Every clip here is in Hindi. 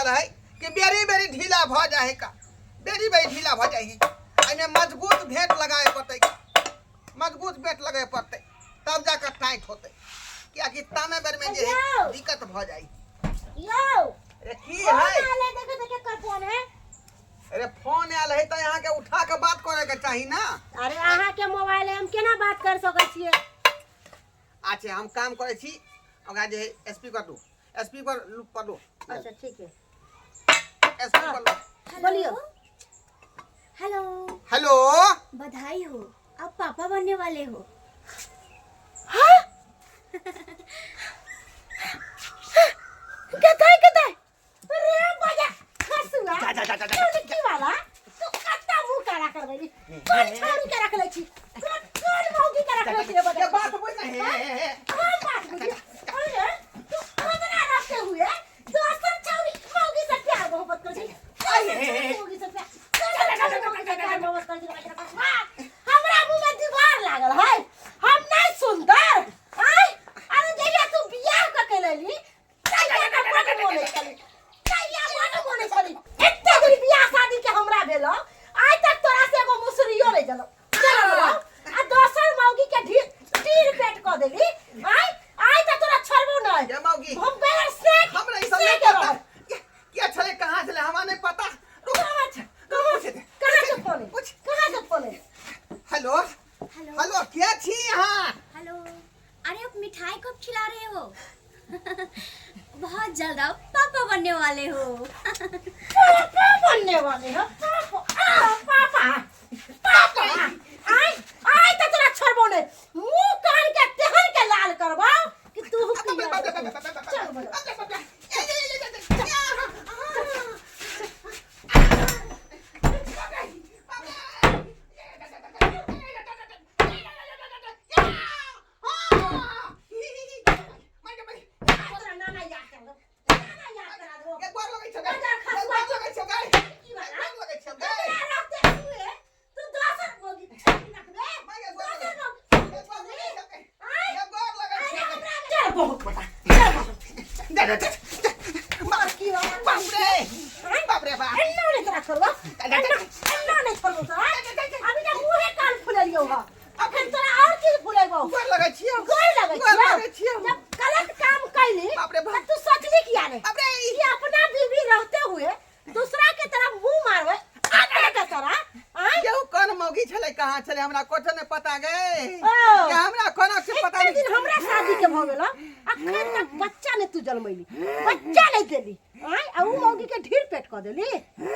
रहल है कि बेरी बेरी ढीला भ जाए का, बेरी बेरी ढीला भ जाए। एमे मजबूत भेंट लगाए पड़ते, मजबूत भेंट लगाए पड़ते, तब जाकर टाइट होते, क्या कि तामे बेर में जे दिक्कत भ जाए। यो अरे की है? देखे देखे कर फोन है। अरे फोन आयल है तो यहाँ के उठा के बात करे के चाहिए ना। अरे अहाँ के मोबाइल है, हम केना बात कर सकै छियै? अच्छा हम काम करे छी, ओकरा जे स्पीकर दू, स्पीकर लूप पर दो। अच्छा ठीक है, स्पीकर लो। बोलियो। हेलो, हेलो, बधाई हो, आप पापा बनने वाले हो। हाँ? कताई कताई अरे बजा हसुआ तू की वाला तू कत्ता मुंह करा कर गई कौन छोड़ी के रख ले छी कौन मौगी के रख ले छी बजा बात बोल है। कौन बात बुझी अरे तू कितना रखते हुए दोस्त छोड़ी मौगी से प्यार मोहब्बत कर छी मौगी से प्यार मोहब्बत कर छी। हमरा मुंह में दीवार लागल है, हम नहीं सुंदर आई अरे जइया तू बियाह क के लेली शादी के हमरा भेलो आज तक तोरा से एगो मुसरियो नहीं जलो आ दोसर मौगी के ढीर पेट क देली आई आज तक तोरा छोड़बो नहीं। ये मौगी हम बेगर से हमरा ई सब नहीं पता, क्या छले कहां छले हमरा नहीं पता। कहां से फोन पूछ कहां से फोन? हेलो हेलो हेलो, क्या छी यहाँ? हेलो, अरे आप मिठाई कब खिला रहे हो? बहुत जल्द आप पापा बनने वाले हो। पापा बनने वाले हो? पापा पापा आई आई तो तोरा छोड़बो नहीं, मुंह कान के तेहन के लाल करबो कि तू चल बोलो। कहां चले हमरा कोठे ने पता गए क्या हमरा कोना से पता नहीं। दिन हमरा शादी के भ गेलो अखन तक बच्चा ने तू जन्मैली, बच्चा नहीं देली आई आ उ मौगी के ढीर पेट क देली,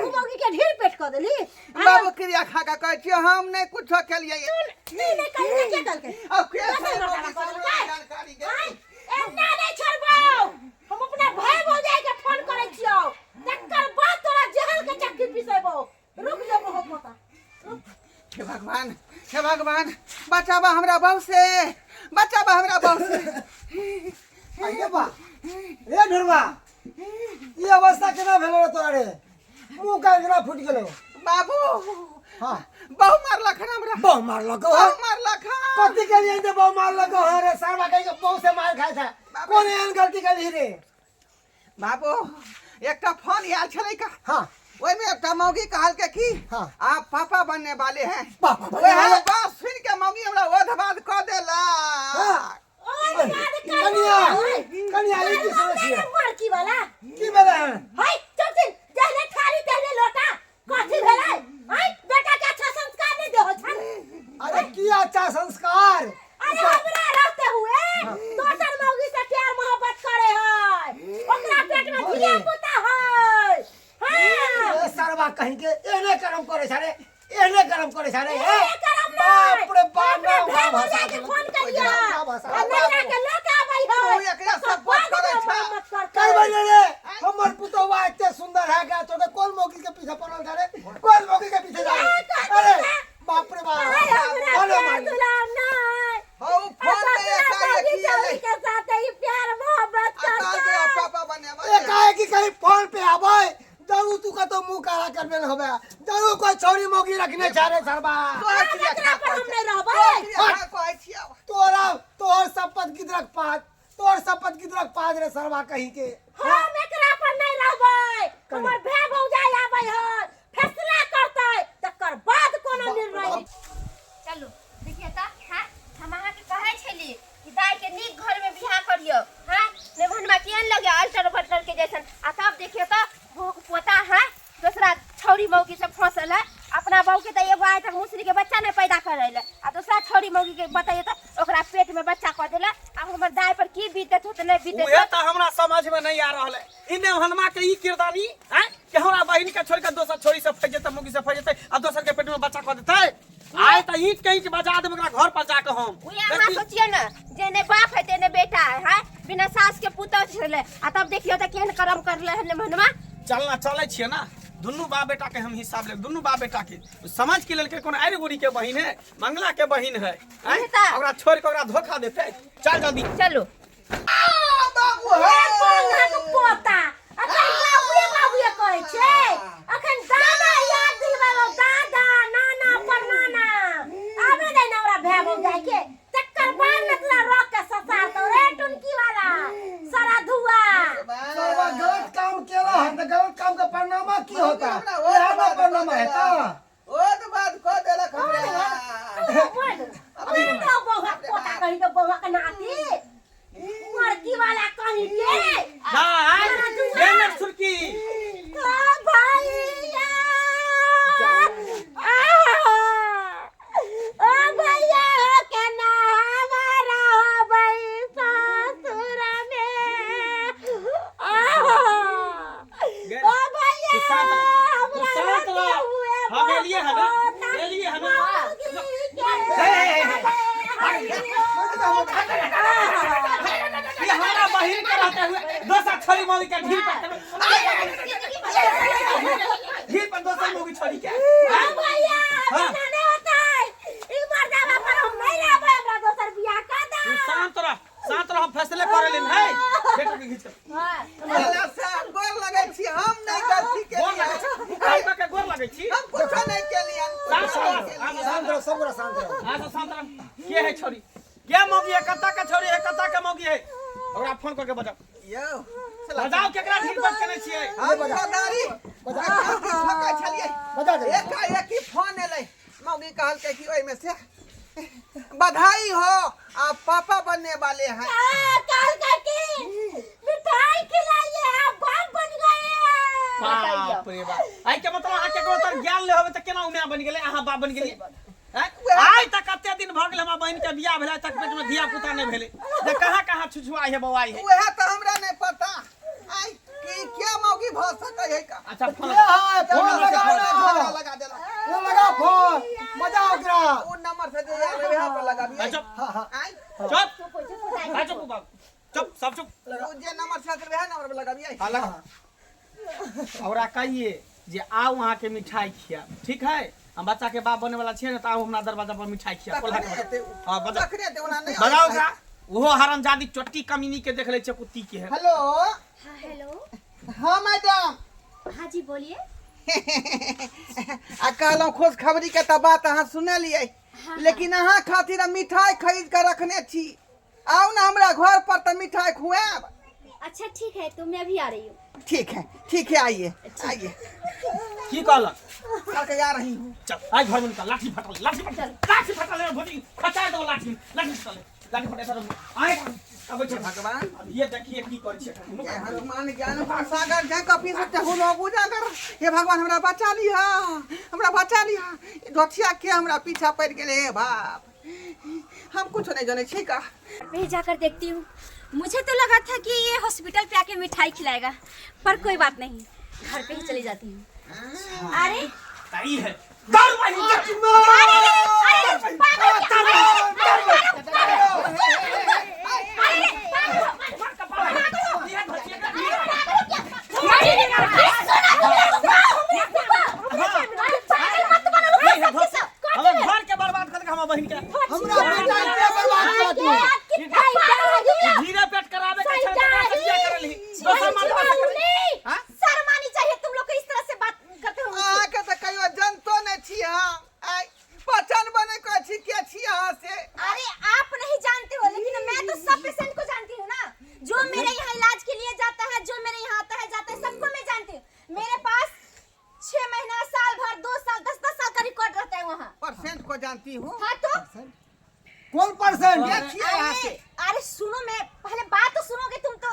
उ मौगी के ढीर पेट क देली। बाबू क्रिया खा का कहै छी हम नहीं कुछ केलिए। नहीं कहि के गल के अब के जानकारी गए आई एन्ना नहीं छोड़बो, हम अपना भाई भौजाई के फोन करै छियौ तकर बाद तोरा जहल के चक्की पिसेबो। रुक जा बहुत पता। हे भगवान बचावा हमरा बहू से, बचावा हमरा बहू से। आइए बा रे ढुरवा ई अवस्था केना भेलो तोरे? मुंह का केना फुट गेलो? बाबू हां बहु मारलक हमरा, बहु मारलक हो, बहु मारलक। कथि के लिए बहु मारलक हो रे? सारा कहि के बहु से मार खाय था, कोन एहन गलती करी रे? बाबू एकटा फोन आयल छलै का, हां ओइ में एकटा मौगी कहल के की हाँ। आप पापा बनने वाले हैं। पापा बनने वाले? बात सुन के मौगी हमरा ओधबाद क देला। हां कनिया कनिया ई की समस्या लड़की वाला की भेलै? हाय चल जहले थारी तहले लोटा कथि भेलै? हाय बेटा के अच्छा संस्कार नहीं देहो छन। अरे की अच्छा संस्कार? अरे हमरा रहते हुए दोसर मौगी से प्यार मोहब्बत करे है, ओकरा पेट में धिया पुता है। हां ए सरवा कहीं के एने कर्म करे छारे, एने कर्म करे छारे। बाप रे बाप रे भाई भौजाई के फोन करिया नैना के लोग आबै है तू एकरा सपोर्ट करे छ। करबै रे हमर पुतवा एते सुंदर है गा तो कौन मौगी के पीछे पड़ल छारे? कौन मौगी के पीछे जा रे? अरे बाप रे बाप अरे मार गुलाम नहीं हो फोन पे एकाएकी के साथ ही प्यार मोहब्बत करता है। पापा बनने वाले एकाएकी कहीं फोन पे आबै दारू तू का तो मुंह काला कर देल होबे, दारू कोई छोरी मौगी रखने चाहे सरबा। हम नहीं रहबै तोरा तोर शपथ गिदरक पात, तोर शपथ गिदरक पात रे सरबा कहीं के। हम एकरा पर नहीं रहबै। अल्टर बल्टर के जैसन। आ तब देखियो तो वो पोता है दूसरा छौरी मौगी से फंसल है। अपना बहू के तो एगो आए तक मुसरी के बच्चा नहीं पैदा कर रहे आ दूसरा छौरी मौगी के बताइए तो ओकरा पेट में बच्चा कर देला। अब हमर दाय पर की बीतत होत नहीं बीतत उहे त हमरा समझ में नहीं आ रहल है। इने हनुमा के ई किरदारी हैं कि हमरा बहिन के छोड़ के दोसर छोरी से फज जेते मौगी से फज जेते आ दोसर के पेट में बच्चा कर देते। आए त ईट के ईट बजा देब ओकरा घर पर जाके हम। उहे अहाँ सोचिए ना जेने बाप है तेने बेटा है बिना सास के पुतौ छले। आ तब देखियो त केहन कर्म करले हने मनवा। चलना चले छिए ना दुनू बाप बेटा के हम हिसाब ले दुनू बाप बेटा के समझ के लेल के कोन आरे गोरी के बहिन है मंगला के बहिन है हैं ओकरा छोड़ के ओकरा धोखा देते। चल जल्दी चलो बाबू हे पंगा के पोता अखन बाबूए कहै छै। अखन दादा याद दिलवालो दादा नाना परनाना आबे दे ना हमरा भै बौ जाय के चक्कर बार नतला रख के ससार तो रे टुनकी वाला सारा धुआ। सर्वा गलत काम केला है तो गलत काम का परिणाम की होता है? यह ना परिणाम है का? ओ तो बात को देला खबरे अबे तो बहुआ पोता कहि तो बहुआ के नाती मरकी वाला कहि के हां बेनर सुरकी ओ भैया ओ भैया के ना हमारा हो भाई ससुर में ओ भैया शांत रह हम लिए है ना लिए है ना ये हमारा बहिन के रहते हुए दोसर छोरी मौगी के ढील पर दोसर मौगी छोरी के भैया नहीं होता है इस बार जावा पर हम नहीं रहबे हमरा दोसर बियाह कर दा। शांत रह हम फैसले कर लेन है बेटा के खींच अल्लाह से गोर लगै छी हम नहीं गलती के गोर लगे छी काई के गोर लगे छी हम कुछ नहीं केलियन शांत रहो सब शांत रहो। हां तो शांत रह के है छोरी के मौगी है कत्ता के छोरी है कत्ता के मौगी है ओकरा फोन करके बताओ यो बताओ केकरा ढील पर केने छियै हम पदारी ठका छलिए बता दे एक ही फोन एलै मौगी कहल के कि ओइ में से बधाई हो आप पापा बनने वाले हैं। कल की मिठाई खिलाइए आप बाप बन गए। बाप रे बाप आई के मतलब आके केकरो तर ज्ञान ले होबे त केना उम्या बन गेलै अहाँ बाप बन गेलियै हैं आइ तक कते दिन भ गेल हमरा बहिन के बियाह भेला तक पेट में धिया पुता नै भेलै जे कहां छुछुआई है बौआई है वह तो हमरा नहीं पता आई कि क्या मौगी भ सकै है का। अच्छा फोन लगा देला ये लगा फोन मजा ओकरा वो नंबर से दे वहां पर लगा दिया। चुप आई चुप चुप बाबू चुप सब चुप वो जे नंबर से वहां नंबर पे लगा दिया। हां लगा औरा कहिए जे आओ वहां के मिठाई खिया ठीक है हम बच्चा के बाप बने वाला छियै न त आओ हमरा दरवाजा पर मिठाई खिया कोल्हा के हां बजा रखने दे ओना नहीं बताओ का वो हरामजादी चोटी कमीनी के देख ले छ कुत्ती के है। हेलो हाँ हेलो हाँ मैडम हाँ जी बोलिए। आ कहलौं खुश खबरी के त बात अहाँ सुने लिए हाँ, लेकिन अहाँ खातिर हम मिठाई खरीद कर रखने छी आओ ना हमरा घर पर त मिठाई खुआब। अच्छा ठीक है तो मैं अभी आ रही हूँ। ठीक है आइए आइए की कहलक कल के आ रही हूँ। चल आज घर में निकल लाठी फटल है भोजी फटा दो लाठी फटे सर आए अब चल भगवान अब ये देखिए की कर छै हे हनुमान ज्ञान सागर जय कपी सत्य हो लो पूजा कर। हे भगवान हमरा बचा लिया धोथिया के हमरा पीछा पड़ गेले हे बाप हम कुछ नहीं जाने छी का। मैं जाकर देखती हूँ। मुझे तो लगा था कि ये हॉस्पिटल पे आके मिठाई खिलाएगा पर कोई बात नहीं घर पे ही चली जाती हूँ। अरे ताई है दौड़ वही हम घर के बर्बाद कर के हम बहिन के हमरा बेटा के बर्बाद कर दिया धीरे पेट करावे के छै त क्या करली दोसर मानवा हां शर्म आनी चाहिए तुम लोग को इस तरह से बात करते हो। अहाँ के त कहियो जनतो नहीं छी हां आई पहचान बने को छी के छी अहाँ से। अरे आप नहीं जानते हो लेकिन मैं तो सब पेशेंट को जानती हूँ ना जो मेरे यहाँ इलाज के लिए जाता है जो मेरे यहाँ आता है जाता है सबको मैं जानती हूँ। मेरे पास 6 महीना साल भर 2 साल 10 साल का रिकॉर्ड रहता है वहाँ। परसेंट को जानती हूँ। हाँ तो कौन परसेंट ये छी अहाँ से अरे सुनो मैं पहले बात तो सुनोगे तुम तो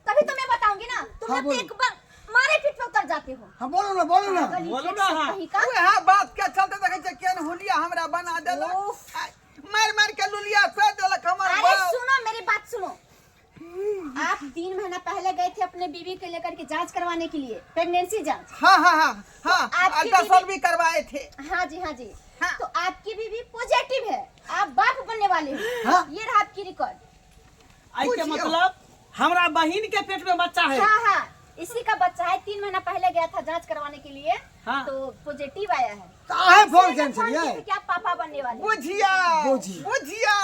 तभी तो मैं बताऊंगी तुम हाँ, लोग बोलो। एक बार मारे पीठ पे उतर जाते हो। हाँ बोलो ना बोलो ना। गली बोलो एक ना, से हाँ। कहीं का। वह बात के चलते देखे छे केन हुलिया हमरा बना देला उफ। मार मार के लुलिया फेंक देलक हमर अरे बाप। सुनो मेरी बात सुनो। आप 3 महीना पहले गए थे अपने बीवी को लेकर के जांच करवाने के लिए, प्रेगनेंसी जांच। हाँ हाँ हाँ हाँ आपकी अल्ट्रासाउंड बीवी- भी करवाए थे। हाँ जी हाँ जी। हाँ। तो आपकी बीवी पॉजिटिव है, आप बाप बनने वाले हो। हाँ। ये रहा आपकी रिकॉर्ड। आई के पूछियो। मतलब हमरा बहिन के पेट में बच्चा है। हाँ हाँ, इसी का बच्चा है। 3 महीना पहले गया था जांच करवाने के लिए, हाँ। तो पॉजिटिव आया है। तो आहे फोन इसलिए कैंसिल फोन किया है। कि आप पापा बनने वाले हैं। बुझिया बुझिया। बुझिया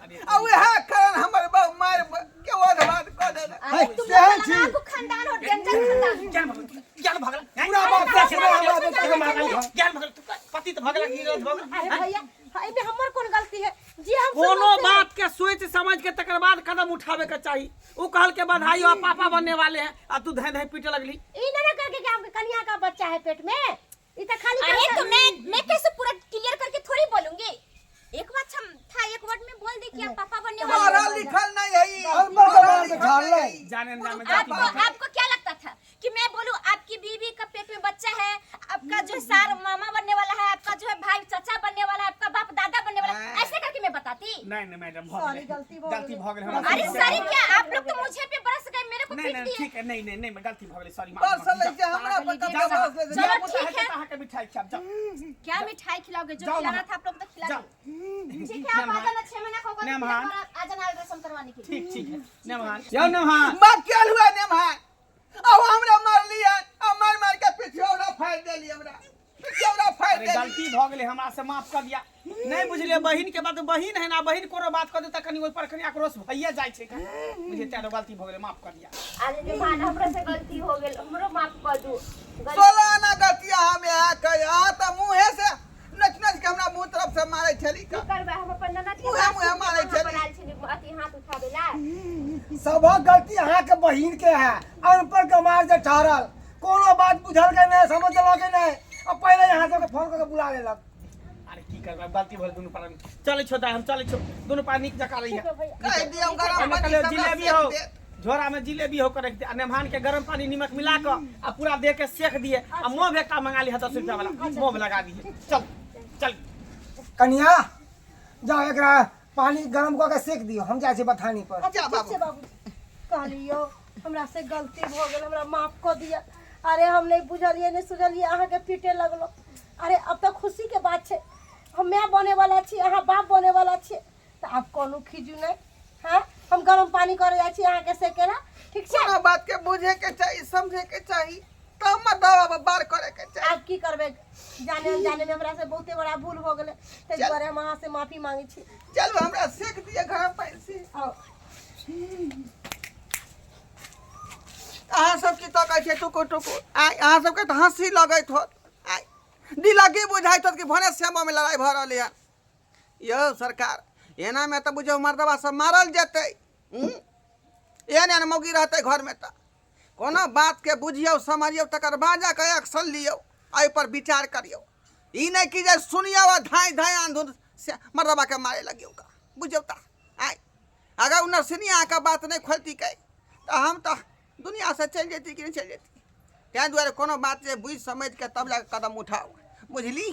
अब वह कारण हमर बाप मार के ओध बात कर देला। अरे तुम क्या है लोग जी? का आपको खानदान हो, डेंजर खानदान। ज्ञान भगल पूरा बाप का सुनो हमरा बेटा के मारल। ज्ञान भगल पति तो भगला की रोज भगल। अरे भैया भाई में हमर कौन गलती है जी? हम कोनो बात के सोच समझ के तकर बाद कदम उठावे के चाहिए। उ कहल के बधाई हो पापा बनने वाले हैं आ तू धै धै पीटे लगली। ई ना करके कि आपके कन्या का बच्चा है पेट में, ई तो खाली अरे तो मैं कैसे पूरा क्लियर करके थोड़ी बोलूंगी। एक बात था, एक वर्ड में बोल दी कि आप पापा बनने वाले पढ़ल हैं। लिखल नहीं है अनपढ़ के बाल के झाड़ ले। जाने न जाने आपको क्या लगता था कि मैं बोलूं आपकी बीवी का पेट में बच्चा है, आपका जो सार मामा बनने वाला है, आपका जो है भाई चाचा बनने वाला है, आपका बाप दादा बनने वाला है, ऐसे करके मैं बताती? नहीं मैडम सॉरी, गलती हो गलती गई। भ गेल हमरा। अरे सॉरी क्या, आप लोग तो मुझे पे बरस गए, मेरे को नहीं पीट नहीं दिए। ठीक है, नहीं मैं गलती भ गेल, सॉरी बस ले जे हमरा पर चलो, कतौ बस ले चलो, जे। ठीक है। कहाँ के मिठाई खा जाओ। क्या मिठाई खिलाओगे? जो जाओ खिलाना वहाँ। था आप लोग तो खिला जाओ। दो। ठीक है, आप आ जाना 6 महीना का होगा तो नेमहान। फिर आप आ जाना अल्ट्रासाउंड करवाने के लिए। ठीक है नेमहान जाओ नेमहान। बाप क्या हुआ ने भाई अब हमरा मार लिया अब मार मार के पिछौड़ा फाड़ देली हमरा पिछौड़ा फाड़ अरे देली। गलती भ गेले, हमरा से माफ कर दिया। नहीं बुझलिए, बहिन के बात बहिन है ना, बहिन कोनो बात कर दे त कनी ओइ पर कनी आक्रोश भइए जाय छै। मुझे तेरो गलती भ गेले, माफ कर दिया। अरे नेमहान, हमरा से गलती हो गेल, हमरो माफ कर दू। 16 आना गलतिया हमें आ कया त मुंहे से नच नच के हमरा मुंह तरफ से मारे छली की का। करबे, हम अपन ननद के मुहे मुहे मारे छली। बनाल छली, अथी हाथ उठावेला। सब गलती अहाँ के बहिन के है। अनपढ़ के मार से ठहरल, कोनो बात बुझल के नहीं, समझ के नहीं। अब पहले यहाँ से फोन करके बुला लेलक। अरे की करबे, गलती भइल दुनु पर। चले छो दाई, हम चले छो दुनु पर निक जका रही है। कह दियो गरम एमे पानी कहलियो सब जिलेबी हो, झोरा में जिलेबी हो कर रख दे। आ नेमहान के गरम पानी नमक मिला के आ पूरा दे के सेक दिए। आ मोह भेटा मंगा ली 10 रुपया वाला, मोह में लगा दिए। चल चल कन्या जाओ एकरा पानी गरम कऽ के सेक दियो, हम जाइ छी बथानी पर। जा ठीक बाबू छै बाबू, कहलियो हमरा से गलती भ गेल, हमरा माफ कऽ दिया। अरे हम नहीं बुझलिए नहीं सुझलिए, अहाँ के पीटे लगलो। अरे अब तो खुशी के बात छै, हम माँ बने वाला छी, अहाँ बाप बने वाला छी, तो आप कोनो खिजू नहीं। हाँ, हम गरम पानी करे जाइ छी अहाँ के सेकेला, ठीक छै? कोनो बात के बुझे के चाहिए समझे के चाहिए तब मत दवा बार करे के चाहिए। आप की करबे, जाने अनजाने में हमरा से बहुते बड़ा भूल हो गेले, ताहि दुआरे हम अहाँ से माफी मांगे छी। चलो हमरा सेक दिए गरम पानी से। आओ। अहाँ सब की तो कहै छै टुकु टुकु आइ अहाँ सबके तो हंसी लगैत होत आइ दिलगी बुझाइत होत कि भने श्यामा में लड़ाई भ रहलै है। यो सरकार एना में तो बुझो मर्दवा सब मारल जेतै। एहन मौगी रहतै घर में तो कोनो बात के बुझियो समझियो तकर बाजा के एक्शन लियो, एहि पर विचार करियो। ई नहीं कि जे सुनियो आ धाय धाय आंधुन से मर्दवा के मारे लगियो का बुझियो ता आइ अगर उन सिनिया का बात नहीं खोलती कहे तो हम तो दुनिया से चल जेती कि नहीं चल जेती। तैं दुआरे कोनो बात जे बुझ समझ के तब जाके कदम उठाओ, बुझली।